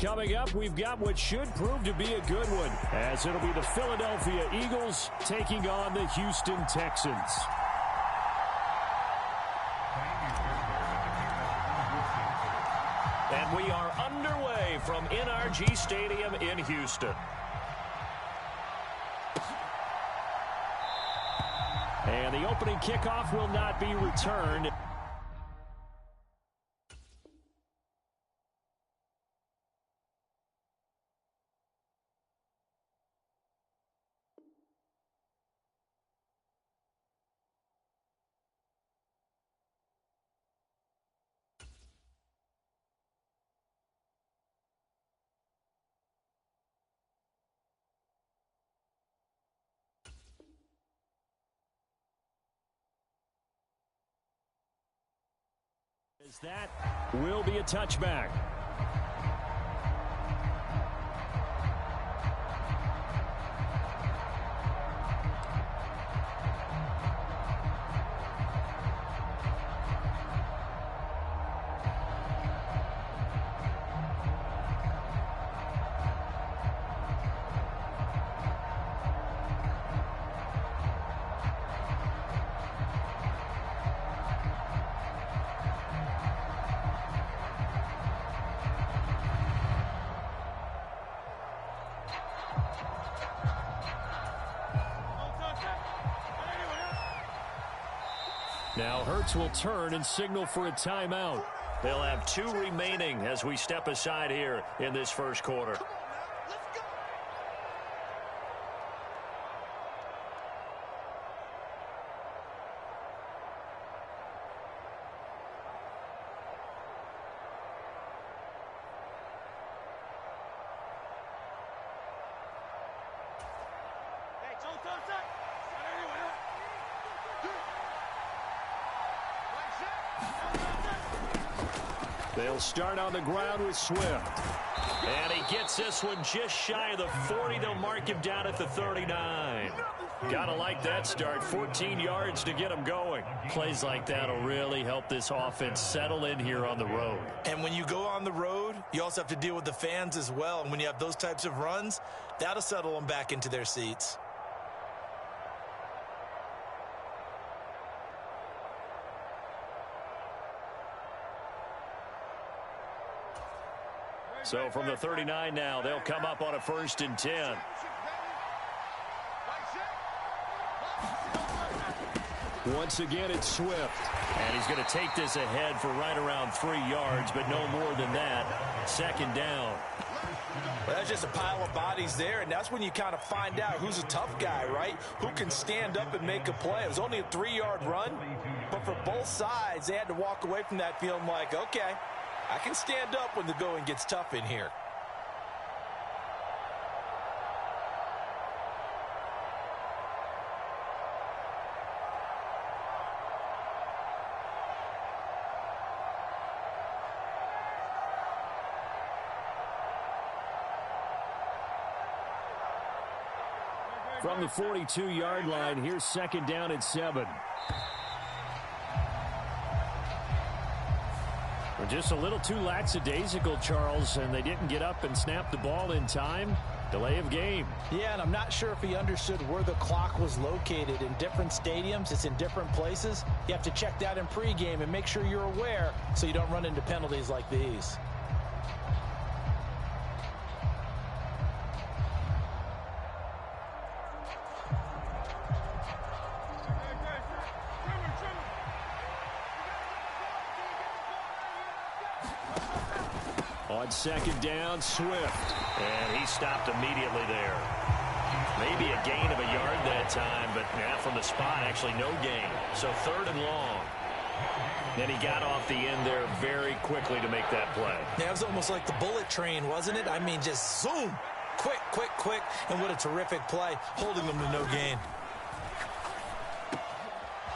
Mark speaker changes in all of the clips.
Speaker 1: Coming up, we've got what should prove to be a good one, as it'll be the Philadelphia Eagles taking on the Houston Texans.
Speaker 2: And we are underway from NRG Stadium in Houston.
Speaker 1: And the opening kickoff will not be returned. As that will be a touchback. Now Hurts will turn and signal for a timeout.
Speaker 2: They'll have 2 remaining as we step aside here in this first quarter.
Speaker 1: They'll start on the ground with Swift.
Speaker 2: And he gets this one just shy of the 40. They'll mark him down at the 39. Gotta like that start. 14 yards to get him going. Plays like that will really help this offense settle in here on the road.
Speaker 3: And when you go on the road, you also have to deal with the fans as well. And when you have those types of runs, that'll settle them back into their seats.
Speaker 2: So from the 39 now, they'll come up on a 1st and 10.
Speaker 1: Once again, it's Swift.
Speaker 2: And he's going to take this ahead for right around 3 yards, but no more than that. 2nd down.
Speaker 3: Well, that's just a pile of bodies there, and that's when you kind of find out who's a tough guy, right? Who can stand up and make a play. It was only a 3-yard run, but for both sides, they had to walk away from that feeling like, okay, I can stand up when the going gets tough in here.
Speaker 1: From the 42-yard line, here's 2nd down and 7. Just a little too lackadaisical, Charles, and they didn't get up and snap the ball in time. Delay of game.
Speaker 4: Yeah, and I'm not sure if he understood where the clock was located. In different stadiums, it's in different places. You have to check that in pregame and make sure you're aware so you don't run into penalties like these.
Speaker 1: On 2nd down, Swift.
Speaker 2: And he stopped immediately there. Maybe a gain of a yard that time, but from the spot, actually no gain. So 3rd and long. Then he got off the end there very quickly to make that play.
Speaker 3: Yeah, it was almost like the bullet train, wasn't it? I mean, just zoom. Quick, quick, quick. And what a terrific play, holding them to no gain.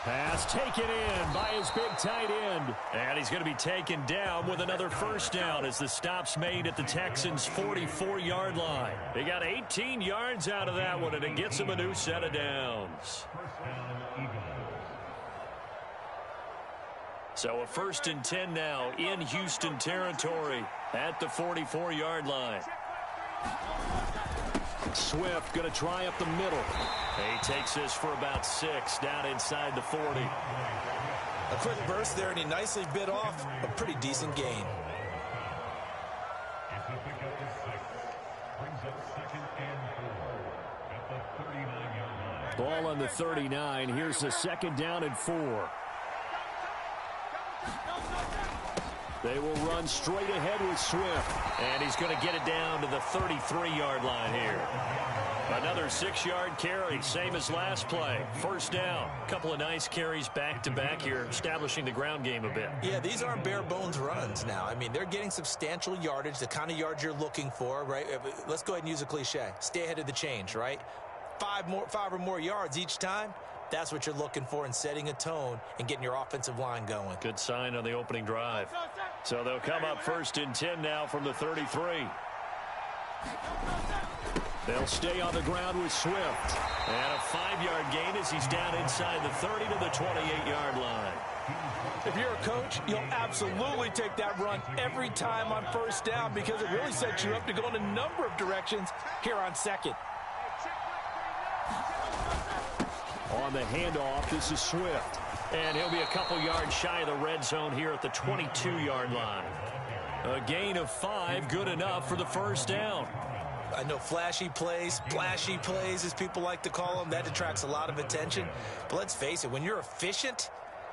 Speaker 1: Pass taken in by his big tight end.
Speaker 2: And he's going to be taken down with another 1st down as the stop's made at the Texans' 44-yard line. They got 18 yards out of that one, and it gets them a new set of downs. So a 1st and 10 now in Houston territory at the 44-yard line.
Speaker 1: Swift going to try up the middle.
Speaker 2: He takes this for about 6 down inside the 40.
Speaker 3: A quick burst there, and he nicely bit off a pretty decent gain.
Speaker 1: Ball on the 39. Here's the 2nd down and 4. They will run straight ahead with Swift.
Speaker 2: And he's going to get it down to the 33-yard line here. Another 6-yard carry, same as last play. 1st down. Couple of nice carries back-to-back here, establishing the ground game a bit.
Speaker 3: Yeah, these aren't bare-bones runs now. I mean, they're getting substantial yardage, the kind of yards you're looking for, right? Let's go ahead and use a cliche. Stay ahead of the change, right? 5 or more yards each time. That's what you're looking for in setting a tone and getting your offensive line going.
Speaker 2: Good sign on the opening drive. So they'll come up 1st and 10 now from the 33.
Speaker 1: They'll stay on the ground with Swift.
Speaker 2: And a 5-yard gain as he's down inside the 30 to the 28-yard line.
Speaker 3: If you're a coach, you'll absolutely take that run every time on 1st down because it really sets you up to go in a number of directions here on 2nd.
Speaker 1: On the handoff, this is Swift.
Speaker 2: And he'll be a couple yards shy of the red zone here at the 22-yard line. A gain of 5, good enough for the 1st down.
Speaker 3: I know flashy plays, splashy plays, as people like to call them, that attracts a lot of attention. But let's face it, when you're efficient,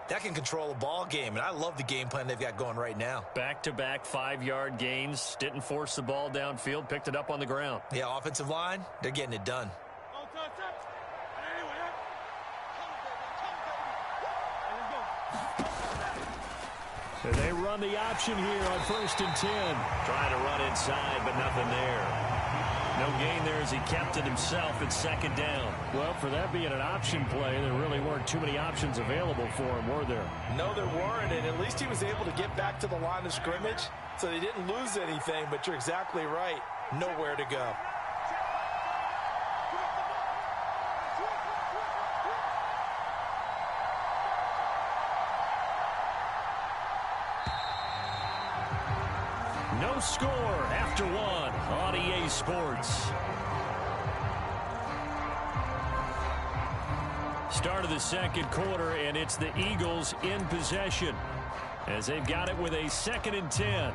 Speaker 3: that can control a ball game. And I love the game plan they've got going right now.
Speaker 2: Back-to-back 5-yard gains. Didn't force the ball downfield. Picked it up on the ground.
Speaker 3: Yeah, offensive line, they're getting it done.
Speaker 1: And they run the option here on 1st and 10.
Speaker 2: Trying to run inside, but nothing there. No gain there as he kept it himself at 2nd down.
Speaker 1: Well, for that being an option play, there really weren't too many options available for him, were there?
Speaker 3: No, there weren't, and at least he was able to get back to the line of scrimmage, so they didn't lose anything, but you're exactly right. Nowhere to go.
Speaker 2: No score after 1 on EA Sports. Start of the 2nd quarter, and it's the Eagles in possession as they've got it with a 2nd and 10.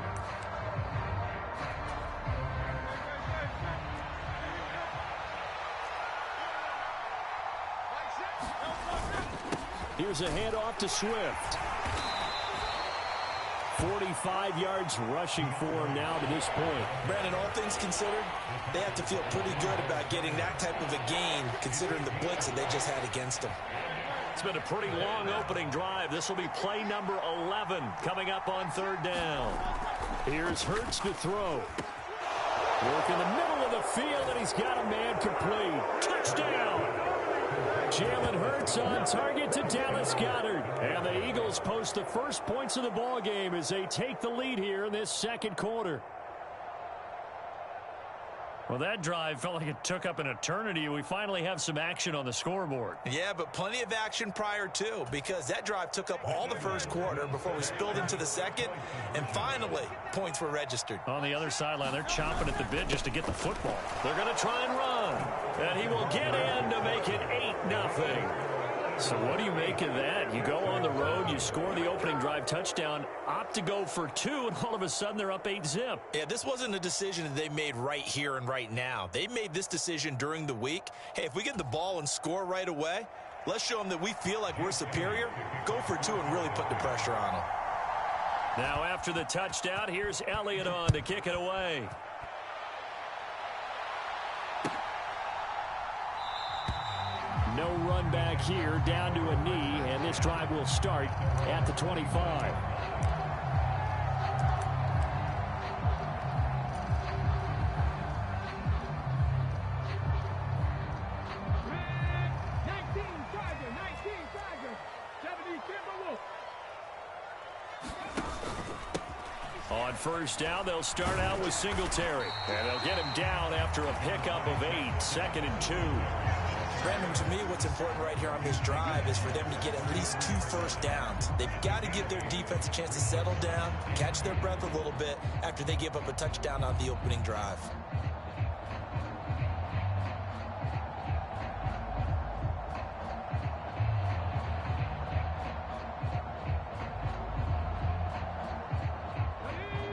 Speaker 1: Here's a handoff to Swift. 45 yards rushing for him now to this point.
Speaker 3: Brandon, all things considered, they have to feel pretty good about getting that type of a gain, considering the blitz that they just had against them.
Speaker 2: It's been a pretty long opening drive. This will be play number 11 coming up on 3rd down.
Speaker 1: Here's Hurts to throw. Work in the middle of the field, and he's got a man complete. Touchdown! Jalen Hurts on target to Dallas Goedert. And the Eagles post the first points of the ball game as they take the lead here in this 2nd quarter.
Speaker 2: Well, that drive felt like it took up an eternity. We finally have some action on the scoreboard.
Speaker 3: Yeah, but plenty of action prior to, because that drive took up all the 1st quarter before we spilled into the 2nd, and finally, points were registered.
Speaker 2: On the other sideline, they're chomping at the bit just to get the football. They're going to try and run, and he will get in to make it 8-0. So what do you make of that? You go on the road, you score the opening drive touchdown, opt to go for 2, and all of a sudden they're up 8-zip.
Speaker 3: Yeah, this wasn't a decision that they made right here and right now. They made this decision during the week. Hey, if we get the ball and score right away, let's show them that we feel like we're superior. Go for 2 and really put the pressure on them.
Speaker 2: Now after the touchdown, here's Elliott on to kick it away.
Speaker 1: No run back here, down to a knee, and this drive will start at the 25.
Speaker 2: On 1st down, they'll start out with Singletary. And they'll get him down after a pickup of 8, 2nd and 2.
Speaker 4: Brandon, to me, what's important right here on this drive is for them to get at least 2 first downs. They've got to give their defense a chance to settle down, catch their breath a little bit after they give up a touchdown on the opening drive.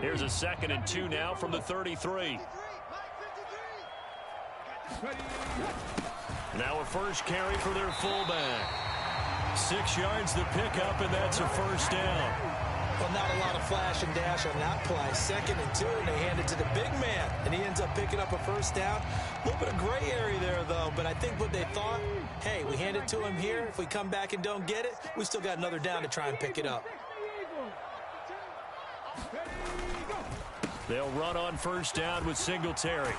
Speaker 2: Here's a 2nd and 2 now from the 33. Now a first carry for their fullback. 6 yards the pickup, and that's a first down.
Speaker 4: Well, not a lot of flash and dash on that play. 2nd and 2, and they hand it to the big man, and he ends up picking up a first down. A little bit of gray area there, though, but I think what they thought, hey, we hand it to him here. If we come back and don't get it, we still got another down to try and pick it up.
Speaker 2: They'll run on first down with Singletary.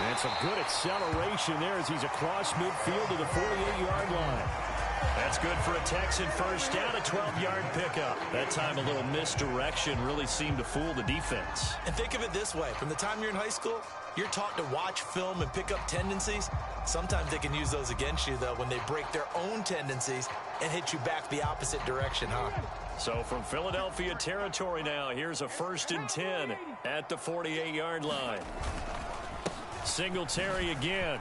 Speaker 1: And some good acceleration there as he's across midfield to the 48-yard line.
Speaker 2: That's good for a Texan first down, a 12-yard pickup. That time a little misdirection really seemed to fool the defense.
Speaker 4: And think of it this way. From the time you're in high school, you're taught to watch film and pick up tendencies. Sometimes they can use those against you, though, when they break their own tendencies and hit you back the opposite direction, huh?
Speaker 2: So from Philadelphia territory now, here's a 1st and 10 at the 48-yard line. Singletary again.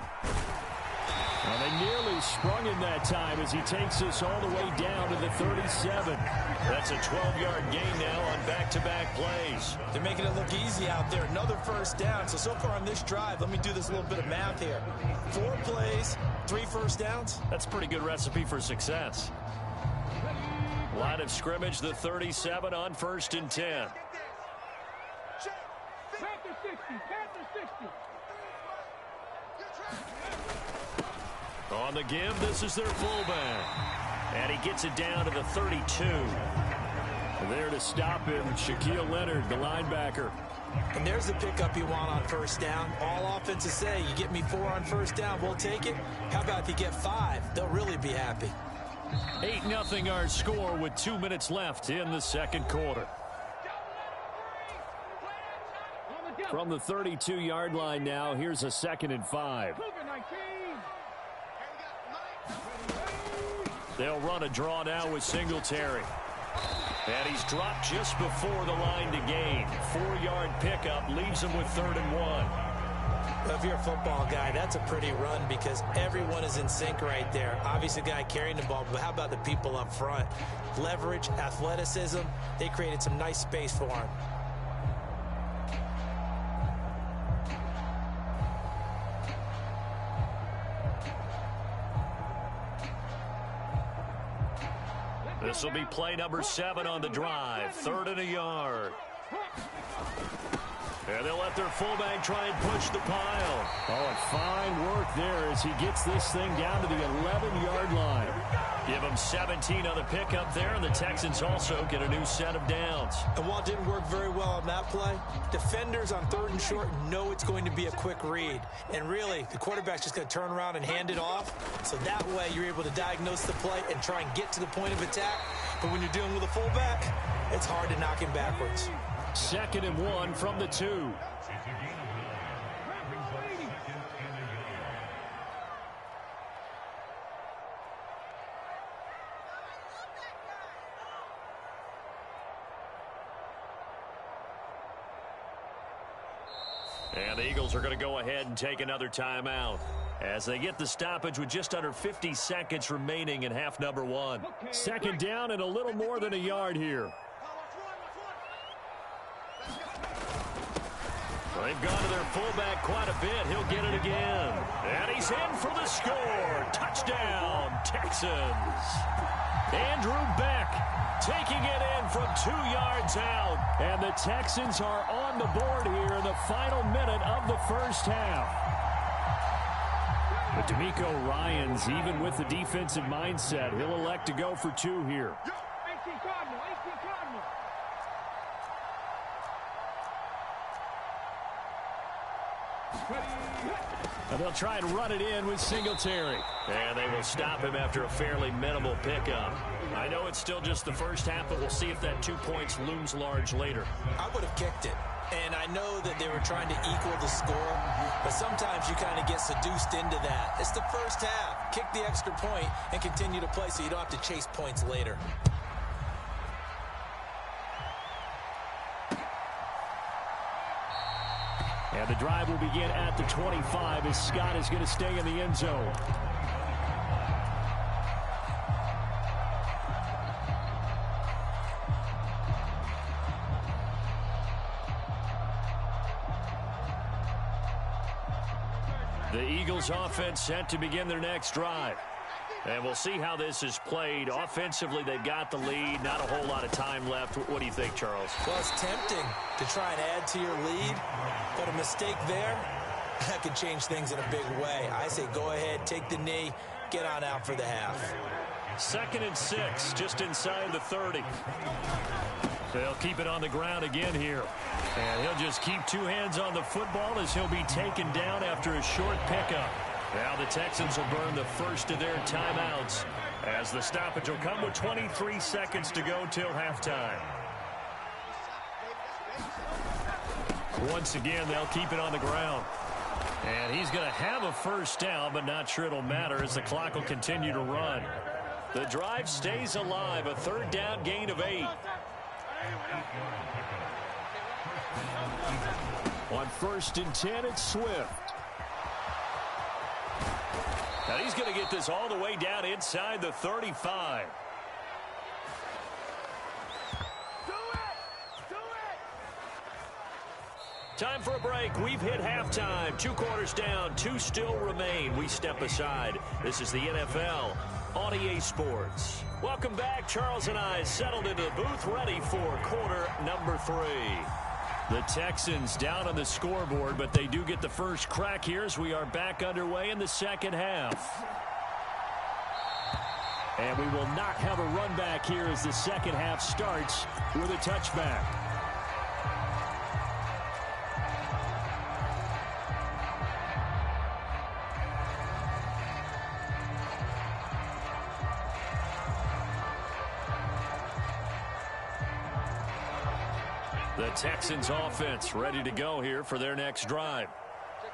Speaker 1: Well, they nearly sprung him that time as he takes us all the way down to the 37.
Speaker 2: That's a 12-yard gain now on back-to-back plays.
Speaker 4: They're making it look easy out there. Another first down. So far on this drive, let me do this little bit of math here. 4 plays, 3 first downs.
Speaker 2: That's a pretty good recipe for success. Line of scrimmage, the 37 on 1st and 10. On the give, this is their fullback. And he gets it down to the 32.
Speaker 1: There to stop him, Shaquille Leonard, the linebacker.
Speaker 4: And there's the pickup you want on first down. All offenses say, you get me 4 on first down, we'll take it. How about if you get 5? They'll really be happy.
Speaker 1: 8-0 our score with 2 minutes left in the second quarter. From the 32-yard line now, here's a 2nd and 5.
Speaker 2: They'll run a draw now with Singletary. And he's dropped just before the line to gain. 4-yard pickup leaves him with 3rd and 1.
Speaker 4: Well, if you're a football guy, that's a pretty run because everyone is in sync right there. Obviously, the guy carrying the ball, but how about the people up front? Leverage, athleticism, they created some nice space for him.
Speaker 2: This will be play number 7 on the drive. 3rd and a yard. And they'll let their fullback try and push the pile.
Speaker 1: Oh, and fine work there as he gets this thing down to the 11-yard line.
Speaker 2: Give them 17 on the pickup there, and the Texans also get a new set of downs.
Speaker 4: And while it didn't work very well on that play, defenders on 3rd and short know it's going to be a quick read. And really, the quarterback's just going to turn around and hand it off. So that way, you're able to diagnose the play and try and get to the point of attack. But when you're dealing with a fullback, it's hard to knock him backwards.
Speaker 1: 2nd and 1 from the 2.
Speaker 2: And the Eagles are going to go ahead and take another timeout as they get the stoppage with just under 50 seconds remaining in half number 1.
Speaker 1: 2nd down and a little more than a yard here.
Speaker 2: They've gone to their fullback quite a bit. He'll get it again. And he's in for the score. Touchdown, Texans. Andrew Beck taking it in from 2 yards out.
Speaker 1: And the Texans are on the board here in the final minute of the first half. But D'Amico Ryans, even with the defensive mindset, he'll elect to go for 2 here. And they'll try and run it in with Singletary.
Speaker 2: And they will stop him after a fairly minimal pickup. I know it's still just the first half, but we'll see if that 2 points looms large later.
Speaker 4: I would have kicked it. And I know that they were trying to equal the score, but sometimes you kind of get seduced into that. It's the first half. Kick the extra point and continue to play so you don't have to chase points later.
Speaker 1: And the drive will begin at the 25 as Scott is going to stay in the end zone. The Eagles offense set to begin their next drive.
Speaker 2: And we'll see how this is played. Offensively, they've got the lead. Not a whole lot of time left. What do you think, Charles?
Speaker 4: Well, it's tempting to try and add to your lead, but a mistake there, that could change things in a big way. I say go ahead, take the knee, get on out for the half.
Speaker 2: 2nd and 6, just inside the 30. They'll keep it on the ground again here. And he'll just keep two hands on the football as he'll be taken down after a short pickup. Now the Texans will burn the first of their timeouts as the stoppage will come with 23 seconds to go till halftime. Once again, they'll keep it on the ground. And he's going to have a first down, but not sure it'll matter as the clock will continue to run. The drive stays alive, a 3rd down gain of 8.
Speaker 1: On 1st and 10, it's Swift.
Speaker 2: Now he's going to get this all the way down inside the 35. Time for a break. We've hit halftime. 2 quarters down. 2 still remain. We step aside. This is the NFL on EA Sports. Welcome back. Charles and I settled into the booth ready for quarter number 3. The Texans down on the scoreboard, but they do get the first crack here as we are back underway in the second half.
Speaker 1: And we will not have a run back here as the second half starts with a touchback.
Speaker 2: The Texans offense ready to go here for their next drive.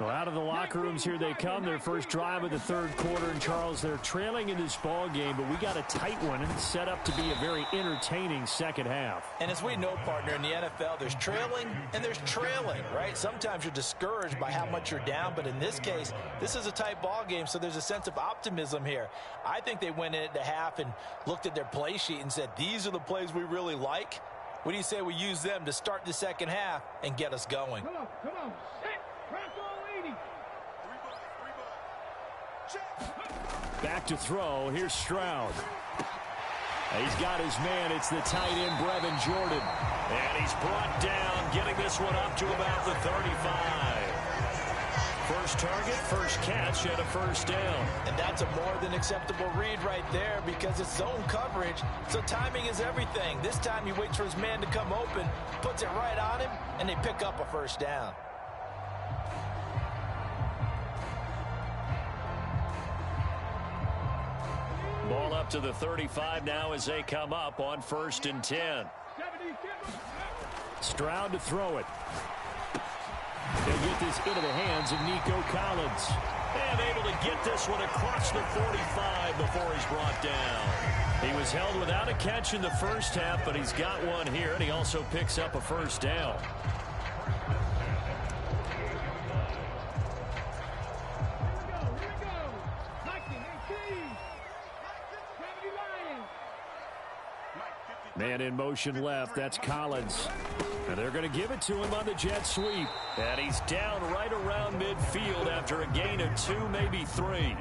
Speaker 1: Well, out of the locker rooms here they come. Their first drive of the 3rd quarter. And, Charles, they're trailing in this ball game, but we got a tight one and set up to be a very entertaining second half.
Speaker 4: And as we know, partner, in the NFL, there's trailing and there's trailing, right? Sometimes you're discouraged by how much you're down, but in this case, this is a tight ball game, so there's a sense of optimism here. I think they went into half and looked at their play sheet and said, these are the plays we really like. What do you say we use them to start the second half and get us going?
Speaker 5: Come on. Set. Crack all 80.
Speaker 1: Back to throw. Here's Stroud. He's got his man. It's the tight end, Brevin Jordan.
Speaker 2: And he's brought down, getting this one up to about the 35. First target, first catch, and a first down.
Speaker 4: And that's a more than acceptable read right there because it's zone coverage, so timing is everything. This time he waits for his man to come open, puts it right on him, and they pick up a first down.
Speaker 2: Ball up to the 35 now as they come up on 1st and 10.
Speaker 1: Stroud to throw it. They'll get this into the hands of Nico Collins.
Speaker 2: And able to get this one across the 45 before he's brought down. He was held without a catch in the first half, but he's got one here, and he also picks up a first down.
Speaker 1: Man in motion left. That's Collins. And they're going to give it to him on the jet sweep.
Speaker 2: And he's down right around midfield after a gain of 2, maybe 3.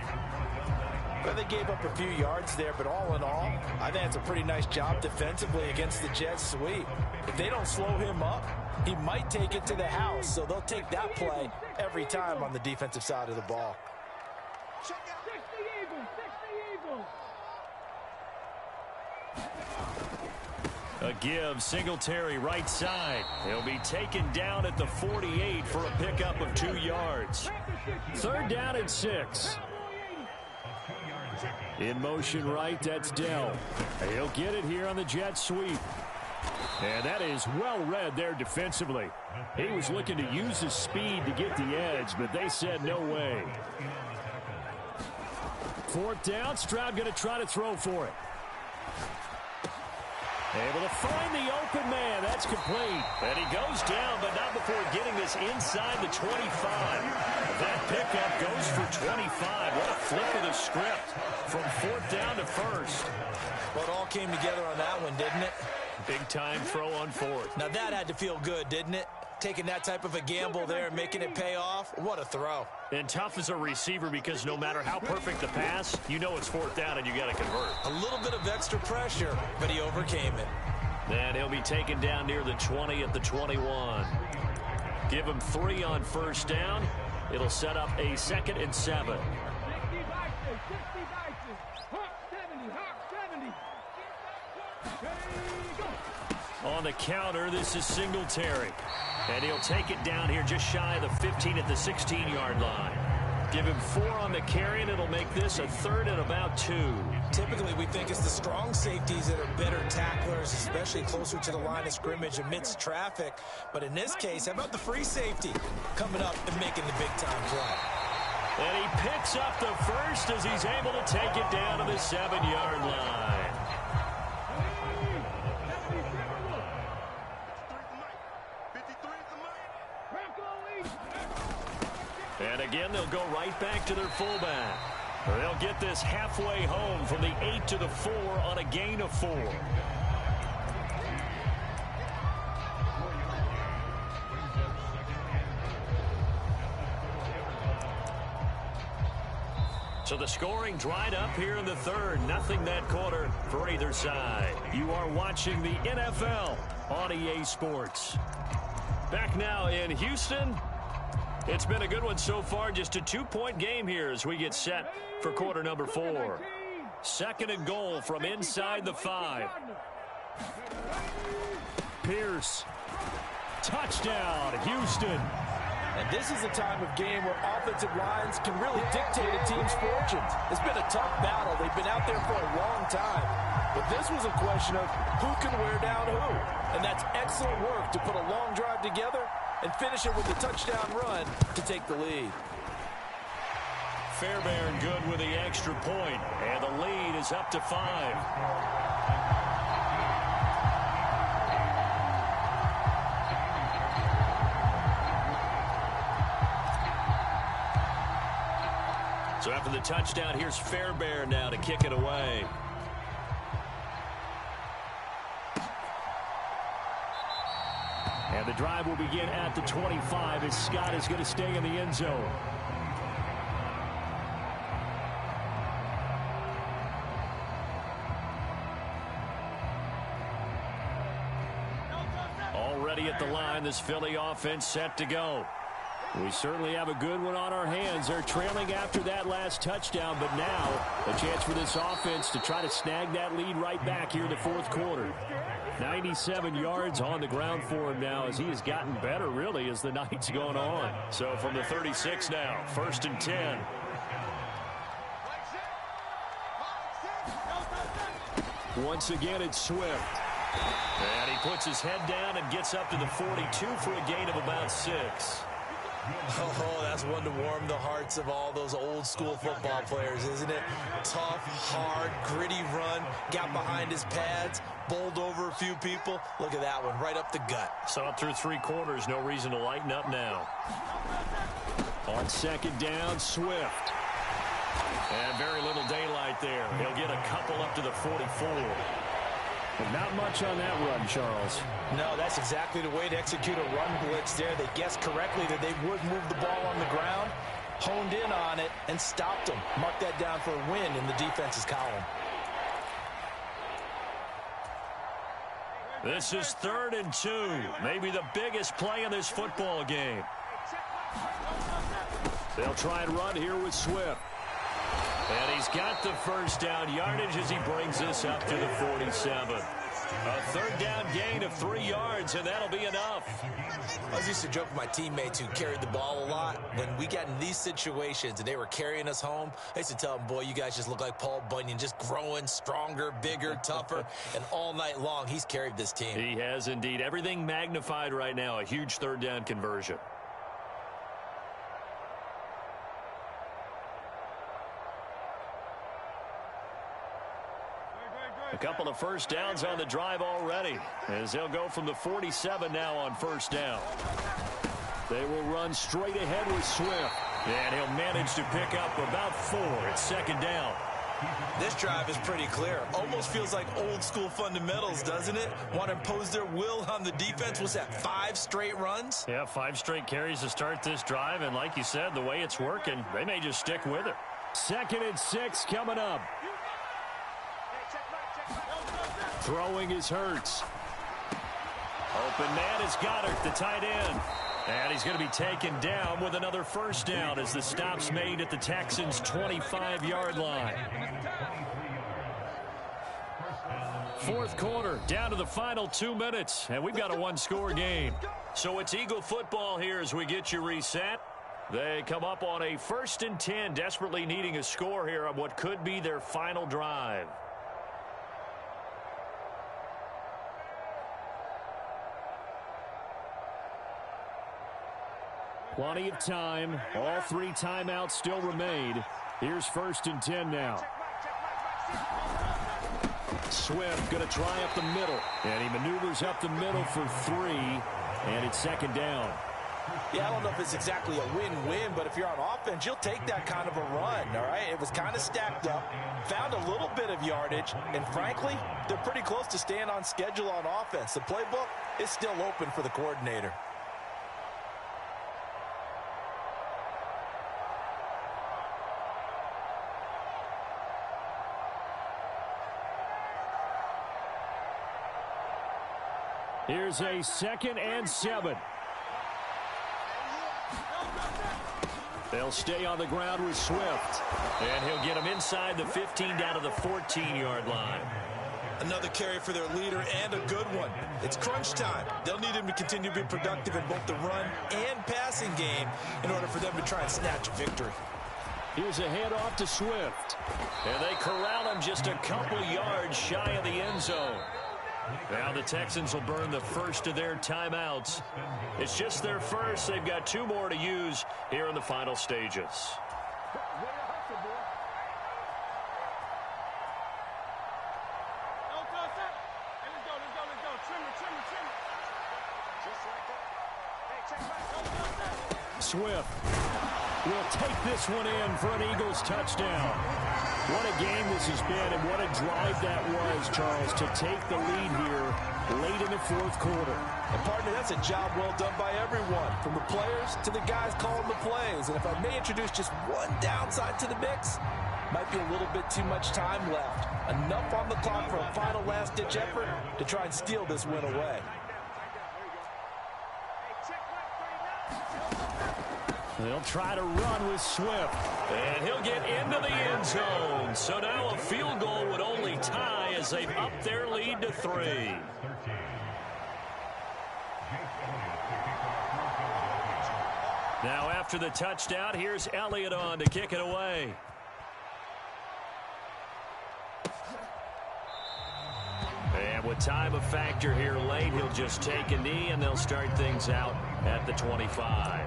Speaker 4: Well, they gave up a few yards there, but all in all, I think it's a pretty nice job defensively against the jet sweep. If they don't slow him up, he might take it to the house, so they'll take that play every time on the defensive side of the ball.
Speaker 2: A give, Singletary right side. He'll be taken down at the 48 for a pickup of 2 yards.
Speaker 1: 3rd down and 6. In motion right, that's Dell. He'll get it here on the jet sweep. And that is well read there defensively. He was looking to use his speed to get the edge, but they said no way. 4th down, Stroud going to try to throw for it. Able to find the open man. That's complete.
Speaker 2: And he goes down, but not before getting this inside the 25. That pickup goes for 25. What a flip of the script from 4th down to 1st.
Speaker 4: Well, it all came together on that one, didn't it?
Speaker 2: Big time throw on 4th.
Speaker 4: Now that had to feel good, didn't it? Taking that type of a gamble there and making it pay off. What a throw.
Speaker 2: And tough as a receiver because no matter how perfect the pass, you know it's 4th down and you got to convert.
Speaker 4: A little bit of extra pressure, but he overcame it.
Speaker 2: And he'll be taken down near the 20 at the 21. Give him 3 on 1st down. It'll set up a 2nd and 7. On the counter, this is Singletary. And he'll take it down here just shy of the 15 at the 16-yard line. Give him 4 on the carry, and it'll make this a 3rd and about 2.
Speaker 4: Typically, we think it's the strong safeties that are better tacklers, especially closer to the line of scrimmage amidst traffic. But in this case, how about the free safety coming up and making the big-time play?
Speaker 2: And he picks up the 1st as he's able to take it down to the 7-yard line. And again, they'll go right back to their fullback. They'll get this halfway home from the 8 to the 4 on a gain of 4. So the scoring dried up here in the 3rd. Nothing that quarter for either side. You are watching the NFL on EA Sports. Back now in Houston. It's been a good one so far. Just a 2-point game here as we get set for quarter number 4. 2nd and goal from inside the 5.
Speaker 1: Pierce. Touchdown, Houston.
Speaker 3: And this is a time of game where offensive lines can really dictate a team's fortunes. It's been a tough battle. They've been out there for a long time. But this was a question of who can wear down who. And that's excellent work to put a long drive together and finish it with a touchdown run to take the lead.
Speaker 2: Fairbairn good with the extra point, and the lead is up to 5. So after the touchdown, here's Fairbairn now to kick it away.
Speaker 1: And the drive will begin at the 25 as Scott is going to stay in the end zone.
Speaker 2: Already at the line, this Philly offense set to go. We certainly have a good one on our hands. They're trailing after that last touchdown, but now a chance for this offense to try to snag that lead right back here in the 4th quarter. 97 yards on the ground for him now as he has gotten better, really, as the night's gone on. So from the 36 now, 1st and 10.
Speaker 1: Once again, it's Swift.
Speaker 2: And he puts his head down and gets up to the 42 for a gain of about 6.
Speaker 4: Oh, that's one to warm the hearts of all those old-school football players, isn't it? Tough, hard, gritty run, got behind his pads, bowled over a few people. Look at that one, right up the gut.
Speaker 2: Saw it through 3 quarters, no reason to lighten up now.
Speaker 1: On 2nd down, Swift.
Speaker 2: And very little daylight there. He'll get a couple up to the 44.
Speaker 1: But not much on that run, Charles.
Speaker 4: No, that's exactly the way to execute a run blitz there. They guessed correctly that they would move the ball on the ground, honed in on it, and stopped them. Mark that down for a win in the defense's column.
Speaker 2: This is 3rd and 2. Maybe the biggest play in this football game.
Speaker 1: They'll try and run here with Swift.
Speaker 2: And he's got the 1st down yardage as he brings this up to the 47. A third down gain of 3 yards, and that'll be enough.
Speaker 3: I used to joke with my teammates who carried the ball a lot. When we got in these situations and they were carrying us home, I used to tell them, boy, you guys just look like Paul Bunyan, just growing stronger, bigger, tougher, and all night long he's carried this team.
Speaker 2: He has indeed. Everything magnified right now, a huge third down conversion. A couple of first downs on the drive already, as they'll go from the 47 now on first down. They will run straight ahead with Swift, and he'll manage to pick up about 4 at second down.
Speaker 3: This drive is pretty clear. Almost feels like old school fundamentals, doesn't it? Want to impose their will on the defense. Was that 5 straight runs?
Speaker 2: Yeah, 5 straight carries to start this drive, and like you said, the way it's working, they may just stick with it.
Speaker 1: 2nd and 6 coming up. Throwing is Hurts.
Speaker 2: Open man is Goddard, the tight end. And he's going to be taken down with another first down as the stop's made at the Texans' 25-yard line. 4th quarter, down to the final 2 minutes, and we've got a 1-score game. So it's Eagle football here as we get you reset. They come up on a 1st and 10, desperately needing a score here on what could be their final drive.
Speaker 1: Plenty of time. All 3 timeouts still remain. Here's 1st and 10 now. Swift going to try up the middle. And he maneuvers up the middle for 3. And it's 2nd down.
Speaker 3: Yeah, I don't know if it's exactly a win-win, but if you're on offense, you'll take that kind of a run, all right? It was kind of stacked up, found a little bit of yardage, and frankly, they're pretty close to staying on schedule on offense. The playbook is still open for the coordinator.
Speaker 1: Here's a 2nd and 7. They'll stay on the ground with Swift.
Speaker 2: And he'll get him inside the 15 down to the 14-yard line.
Speaker 3: Another carry for their leader and a good one. It's crunch time. They'll need him to continue to be productive in both the run and passing game in order for them to try and snatch a victory.
Speaker 1: Here's a handoff to Swift.
Speaker 2: And they corral him just a couple yards shy of the end zone. Now the Texans will burn the first of their timeouts. It's just their first. They've got 2 more to use here in the final stages.
Speaker 1: Swift will take this one in for an Eagles touchdown. What a game this has been, and what a drive that was, Charles, to take the lead here late in the 4th quarter.
Speaker 3: And partner, that's a job well done by everyone, from the players to the guys calling the plays. And if I may introduce just one downside to the mix, might be a little bit too much time left. Enough on the clock for a final last-ditch effort to try and steal this win away.
Speaker 1: They'll try to run with Swift.
Speaker 2: And he'll get into the end zone. So now a field goal would only tie as they've upped their lead to 3. Now after the touchdown, here's Elliott on to kick it away. And with time a factor here late, he'll just take a knee and they'll start things out at the 25.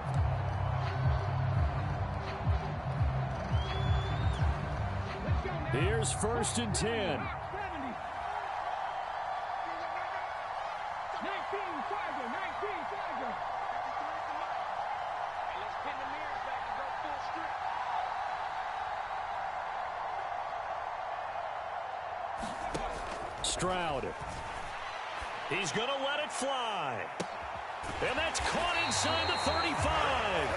Speaker 1: Here's 1st and 10.
Speaker 5: 19, Tiger, 19, Tiger. Let's pin the mirrors back and go full strip.
Speaker 1: Stroud.
Speaker 2: He's going to let it fly. And that's caught inside the 35.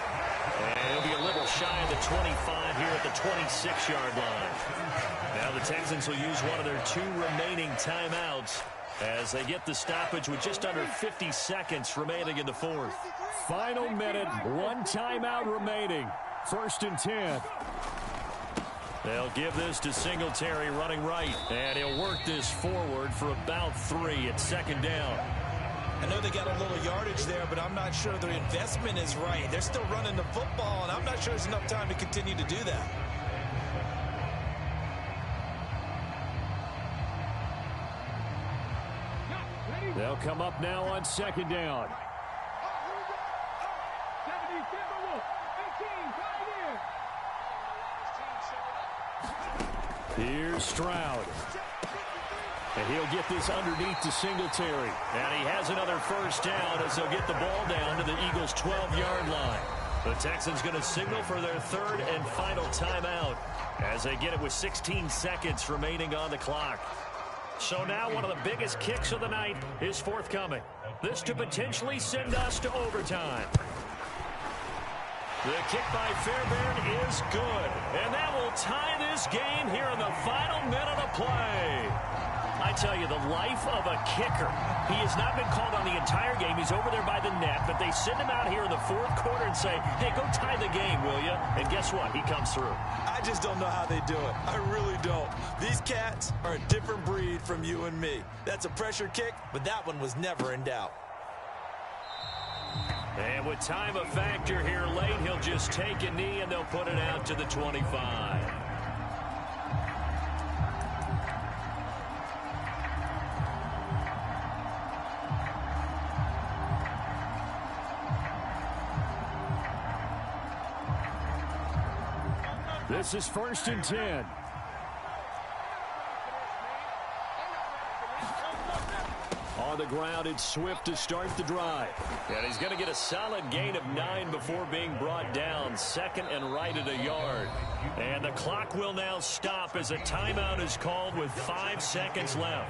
Speaker 2: And he'll be a little shy of the 25 here at the 26-yard line. Now the Texans will use one of their 2 remaining timeouts as they get the stoppage with just under 50 seconds remaining in the 4th.
Speaker 1: Final minute, 1 timeout remaining. 1st and 10.
Speaker 2: They'll give this to Singletary running right. And he'll work this forward for about 3 at second down.
Speaker 4: I know they got a little yardage there, but I'm not sure their investment is right. They're still running the football, and I'm not sure there's enough time to continue to do that.
Speaker 1: They'll come up now on second down.
Speaker 5: 18,
Speaker 1: Here's Stroud. And he'll get this underneath to Singletary.
Speaker 2: And he has another first down as they'll get the ball down to the Eagles' 12-yard line. The Texans going to signal for their third and final timeout as they get it with 16 seconds remaining on the clock. So now one of the biggest kicks of the night is forthcoming. This to potentially send us to overtime. The kick by Fairbairn is good. And that will tie this game here in the final minute of play. I tell you, the life of a kicker. He has not been called on the entire game. He's over there by the net, but they send him out here in the fourth quarter and say, hey, go tie the game, will you? And guess what? He comes through.
Speaker 4: I just don't know how they do it. I really don't. These cats are a different breed from you and me. That's a pressure kick, but that one was never in doubt.
Speaker 2: And with time a factor here late, he'll just take a knee and they'll put it out to the 25.
Speaker 1: This is 1st and 10. On the ground, it's Swift to start the drive.
Speaker 2: And he's going to get a solid gain of 9 before being brought down. Second and right at a yard. And the clock will now stop as a timeout is called with 5 seconds left.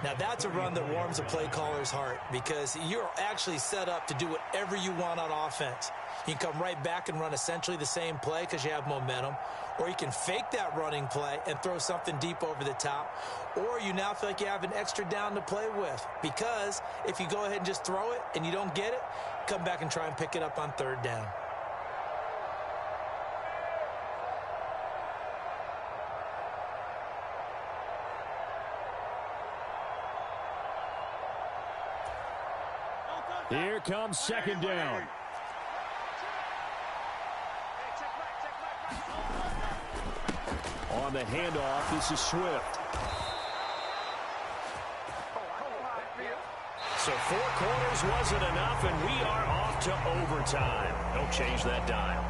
Speaker 4: Now, that's a run that warms a play caller's heart because you're actually set up to do whatever you want on offense. You can come right back and run essentially the same play because you have momentum, or you can fake that running play and throw something deep over the top, or you now feel like you have an extra down to play with because if you go ahead and just throw it and you don't get it, come back and try and pick it up on third down.
Speaker 1: Here comes second down. On the handoff, this is Swift.
Speaker 2: So 4 quarters wasn't enough, and we are off to overtime. Don't change that dial.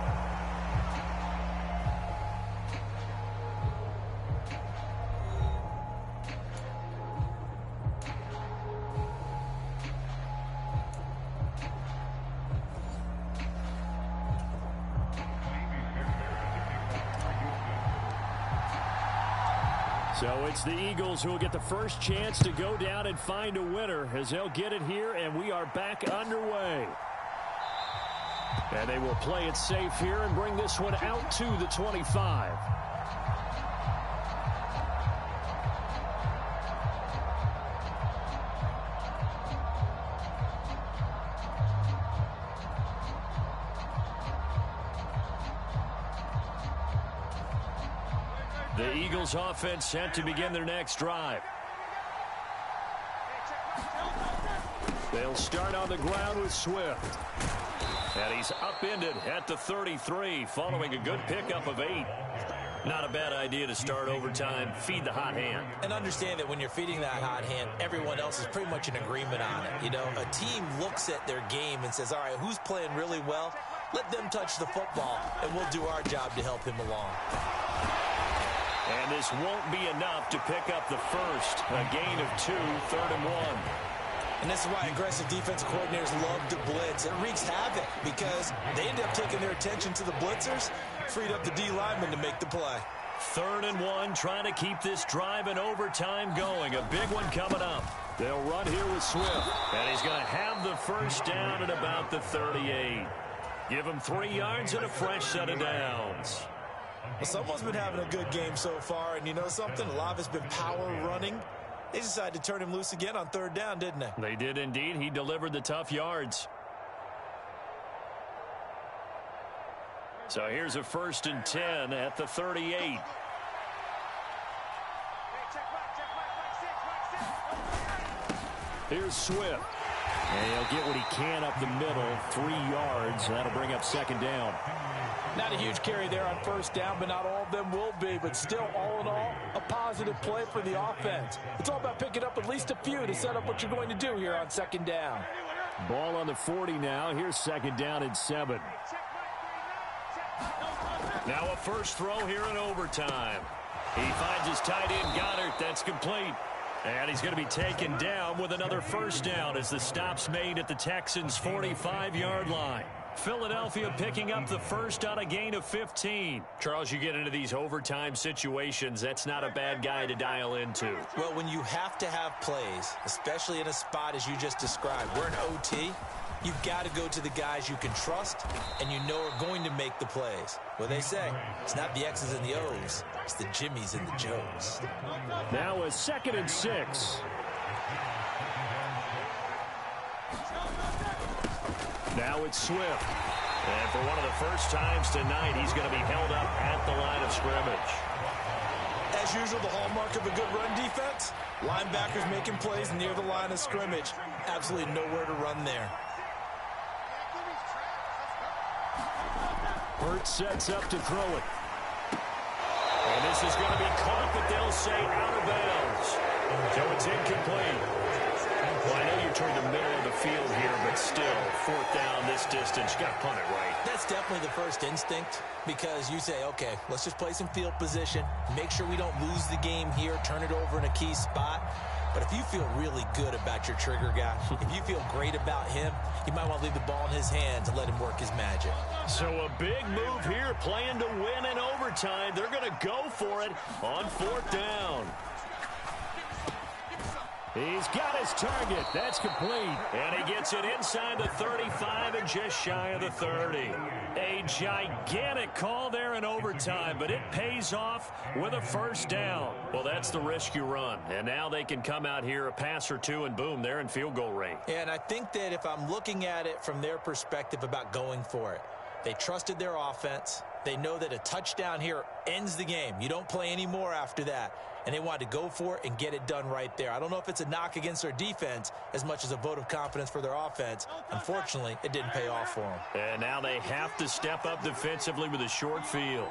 Speaker 1: So it's the Eagles who will get the first chance to go down and find a winner as they'll get it here, and we are back underway. And they will play it safe here and bring this one out to the 25.
Speaker 2: The Eagles offense set to begin their next drive.
Speaker 1: They'll start on the ground with Swift.
Speaker 2: And he's upended at the 33 following a good pickup of 8. Not a bad idea to start overtime. Feed the hot hand.
Speaker 4: And understand that when you're feeding that hot hand, everyone else is pretty much in agreement on it. You know, a team looks at their game and says, all right, who's playing really well? Let them touch the football, and we'll do our job to help him along.
Speaker 2: And this won't be enough to pick up the first. A gain of 2, 3rd and 1.
Speaker 4: And this is why aggressive defensive coordinators love to blitz. It wreaks havoc because they end up taking their attention to the blitzers, freed up the D lineman to make the play.
Speaker 2: 3rd and 1, trying to keep this drive in overtime going. A big one coming up.
Speaker 1: They'll run here with Swift.
Speaker 2: And he's going to have the first down at about the 38. Give him 3 yards and a fresh set of downs.
Speaker 4: Well, someone's been having a good game so far, and you know something? A lot of it's been power running. They decided to turn him loose again on 3rd down, didn't they?
Speaker 2: They did indeed. He delivered the tough yards. So here's a 1st and 10 at the 38.
Speaker 1: Here's Swift. And he'll get what he can up the middle, 3 yards. That'll bring up second down.
Speaker 3: Not a huge carry there on first down, but not all of them will be. But still, all in all, a positive play for the offense. It's all about picking up at least a few to set up what you're going to do here on second down.
Speaker 1: Ball on the 40 now. Here's second down and 7.
Speaker 2: Now a first throw here in overtime. He finds his tight end, Goddard. That's complete. And he's going to be taken down with another first down as the stop's made at the Texans' 45-yard line. Philadelphia picking up the first on a gain of 15. Charles, you get into these overtime situations, that's not a bad guy to dial into.
Speaker 4: Well, when you have to have plays, especially in a spot as you just described, we're in OT, you've got to go to the guys you can trust and you know are going to make the plays. Well, they say it's not the X's and the O's, it's the Jimmys and the Joes.
Speaker 1: Now a 2nd and 6. Now it's Swift.
Speaker 2: And for one of the first times tonight, he's going to be held up at the line of scrimmage.
Speaker 3: As usual, the hallmark of a good run defense, linebackers making plays near the line of scrimmage. Absolutely nowhere to run there.
Speaker 1: Hurts sets up to throw it.
Speaker 2: And this is going to be caught, but they'll say out of bounds. So it's incomplete. Well, I know you're toward the middle of the field here, but still, 4th down this distance, you got to punt it right.
Speaker 4: That's definitely the first instinct because you say, okay, let's just play some field position, make sure we don't lose the game here, turn it over in a key spot. But if you feel really good about your trigger guy, if you feel great about him, you might want to leave the ball in his hands and let him work his magic.
Speaker 2: So a big move here, playing to win in overtime. They're going to go for it on 4th down.
Speaker 1: He's got his target. That's complete.
Speaker 2: And he gets it inside the 35 and just shy of the 30. A gigantic call there in overtime, but it pays off with a first down. Well, that's the risk you run. And now they can come out here, a pass or two, and boom, they're in field goal range.
Speaker 4: And I think that if I'm looking at it from their perspective about going for it, they trusted their offense. They know that a touchdown here ends the game. You don't play any more after that. And they wanted to go for it and get it done right there. I don't know if it's a knock against their defense as much as a vote of confidence for their offense. Unfortunately, it didn't pay off for them.
Speaker 2: And now they have to step up defensively with a short field.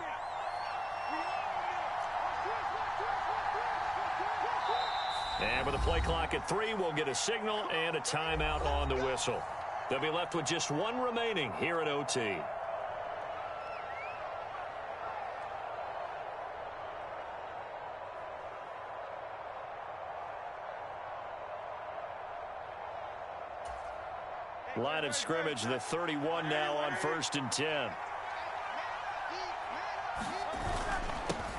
Speaker 2: And with the play clock at 3, we'll get a signal and a timeout on the whistle. They'll be left with just 1 remaining here at OT. Line of scrimmage, the 31 now on 1st and 10.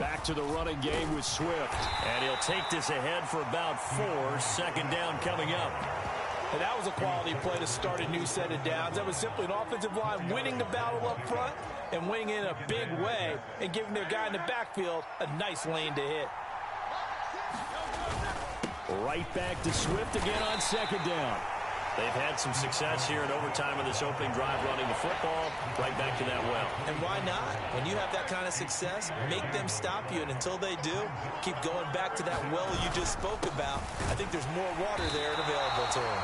Speaker 1: Back to the running game with Swift.
Speaker 2: And he'll take this ahead for about 4. 2nd down coming up.
Speaker 3: And that was a quality play to start a new set of downs. That was simply an offensive line winning the battle up front and winning in a big way and giving their guy in the backfield a nice lane to hit.
Speaker 1: Right back to Swift again on 2nd down.
Speaker 2: They've had some success here in overtime in this opening drive running the football. Right back to that well.
Speaker 4: And why not? When you have that kind of success, make them stop you. And until they do, keep going back to that well you just spoke about. I think there's more water there and available to him.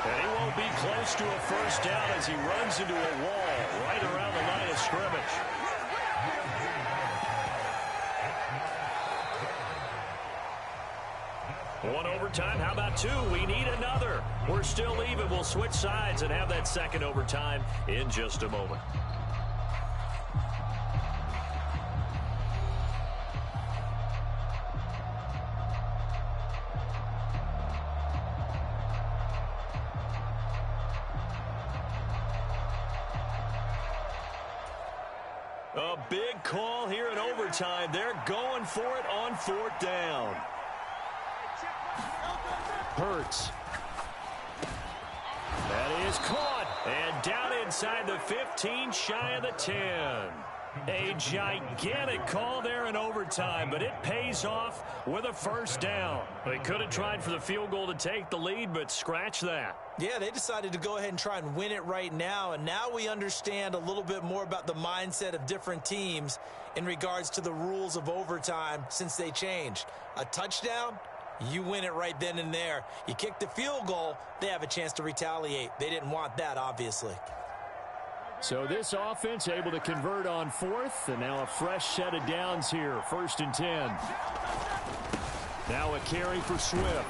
Speaker 2: And he won't be close to a first down as he runs into a wall right around the line of scrimmage. One overtime. How about 2? We need another. We're still even. We'll switch sides and have that 2nd overtime in just a moment. A big call here in overtime. They're going for it on 4th down.
Speaker 1: Hurts.
Speaker 2: That is caught. And down inside the 15, shy of the 10. A gigantic call there in overtime, but it pays off with a first down. They could have tried for the field goal to take the lead, but scratch that.
Speaker 4: Yeah, they decided to go ahead and try and win it right now, and now we understand a little bit more about the mindset of different teams in regards to the rules of overtime since they changed. A touchdown, You win it right then and there. You kick the field goal, they have a chance to retaliate. They didn't want that, obviously.
Speaker 1: So this offense able to convert on fourth, and now a fresh set of downs here, 1st and 10. Now a carry for Swift.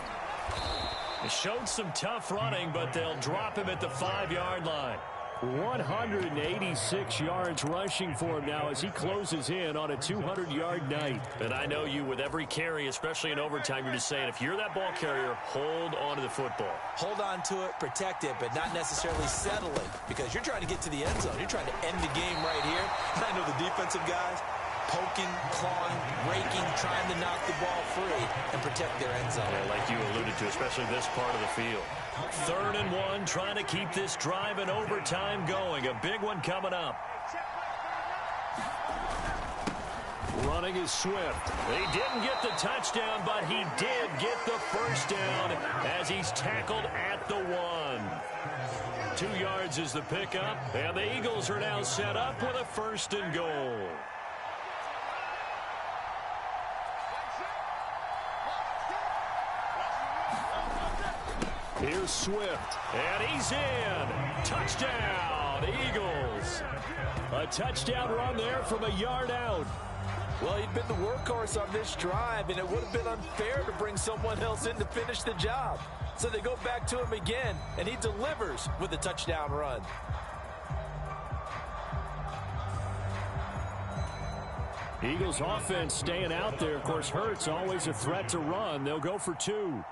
Speaker 2: It showed some tough running, but they'll drop him at the 5-yard line.
Speaker 1: 186 yards rushing for him now as he closes in on a 200-yard night.
Speaker 2: And I know you, with every carry, especially in overtime, you're just saying, if you're that ball carrier, hold on to the football.
Speaker 4: Hold on to it, protect it, but not necessarily settle it, because you're trying to get to the end zone. You're trying to end the game right here. And I know the defensive guys poking, clawing, raking, trying to knock the ball free and protect their end zone.
Speaker 2: Yeah, like you alluded to, especially this part of the field. 3rd and 1, trying to keep this drive in overtime going. A big one coming up.
Speaker 1: Running is Swift.
Speaker 2: He didn't get the touchdown, but he did get the first down as he's tackled at the 1. 2 yards is the pickup, and the Eagles are now set up with a 1st and goal.
Speaker 1: Here's Swift.
Speaker 2: And he's in. Touchdown, Eagles.
Speaker 1: A touchdown run there from a yard out.
Speaker 3: Well, he'd been the workhorse on this drive, and it would have been unfair to bring someone else in to finish the job. So they go back to him again, and he delivers with a touchdown run.
Speaker 1: Eagles offense staying out there. Of course, Hurts always a threat to run. They'll go for 2.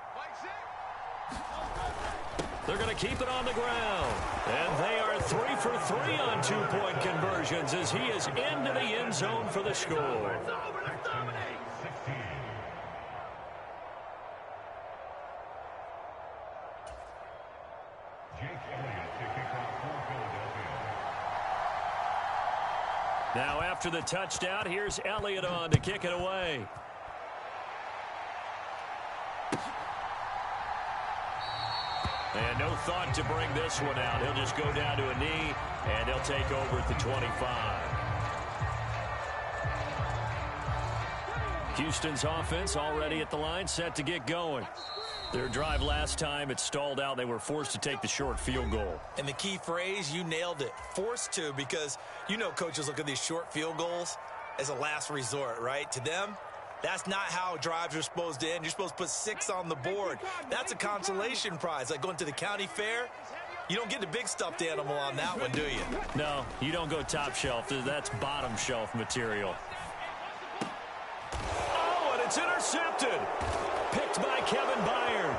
Speaker 2: They're going to keep it on the ground. And they are 3 for 3 on 2-point conversions as he is into the end zone for the score. Now after the touchdown, here's Elliott on to kick it away. And no thought to bring this one out. He'll just go down to a knee, and he'll take over at the 25. Houston's offense already at the line, set to get going. Their drive last time, it stalled out. They were forced to take the short field goal.
Speaker 4: And the key phrase, you nailed it, forced to, because you know coaches look at these short field goals as a last resort, right? To them, that's not how drives are supposed to end. You're supposed to put 6 on the board. That's a consolation prize. Like going to the county fair, you don't get the big stuffed animal on that one, do you?
Speaker 2: No, you don't go top shelf. That's bottom shelf material. Oh, and it's intercepted. Picked by Kevin Byard.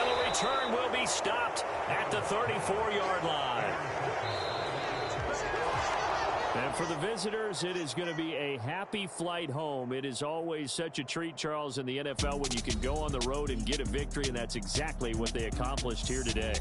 Speaker 2: And the return will be stopped at the 34-yard line.
Speaker 1: And for the visitors, it is going to be a happy flight home. It is always such a treat, Charles, in the NFL when you can go on the road and get a victory, and that's exactly what they accomplished here today.